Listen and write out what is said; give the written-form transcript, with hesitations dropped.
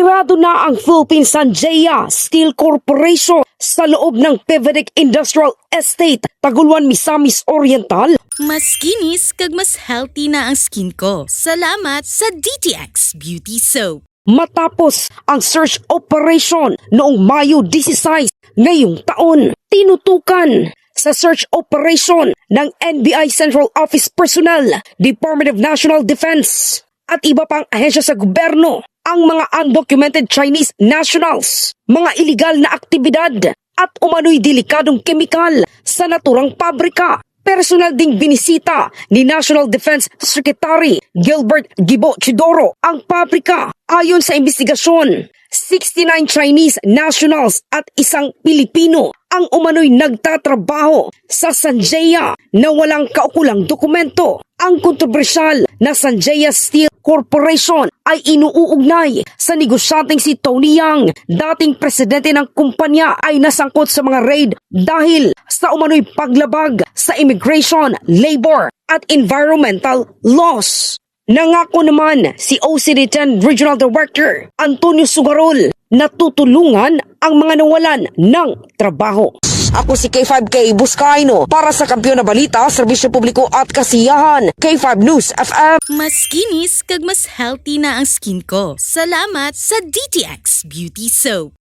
Sirado na ang Philippine Sanjaya Steel Corporation sa loob ng PEVEDEC Industrial Estate, Taguluan, Misamis Oriental. Mas kinis kag mas healthy na ang skin ko. Salamat sa DTX Beauty Soap. Matapos ang search operation noong Mayo 16 ngayong taon, tinutukan sa search operation ng NBI Central Office Personnel, Department of National Defense at iba pang ahensya sa gobyerno ang mga undocumented Chinese nationals, mga iligal na aktibidad at umano'y delikadong kemikal sa naturang pabrika. Personal ding binisita ni National Defense Secretary Gilbert Gibo Chidoro ang pabrika. Ayon sa investigasyon, 69 Chinese nationals at isang Pilipino ang umano'y nagtatrabaho sa Sanjaya na walang kaukulang dokumento. Ang kontrobersyal na Sanjaya Steel Corporation ay inuugnay sa negosyanteng si Tony Yang. Dating presidente ng kumpanya ay nasangkot sa mga raid dahil sa umano'y paglabag sa immigration, labor at environmental laws. Nangako naman si OCD-10 Regional Director Antonio Sugarol na tutulungan ang mga nawalan ng trabaho. Ako si K5K Buscaino para sa Kampiyon na Balita, Serbisyo Publiko at Kasiyahan, K5 News FM. Mas kinis kag mas healthy na ang skin ko. Salamat sa DTX Beauty Soap.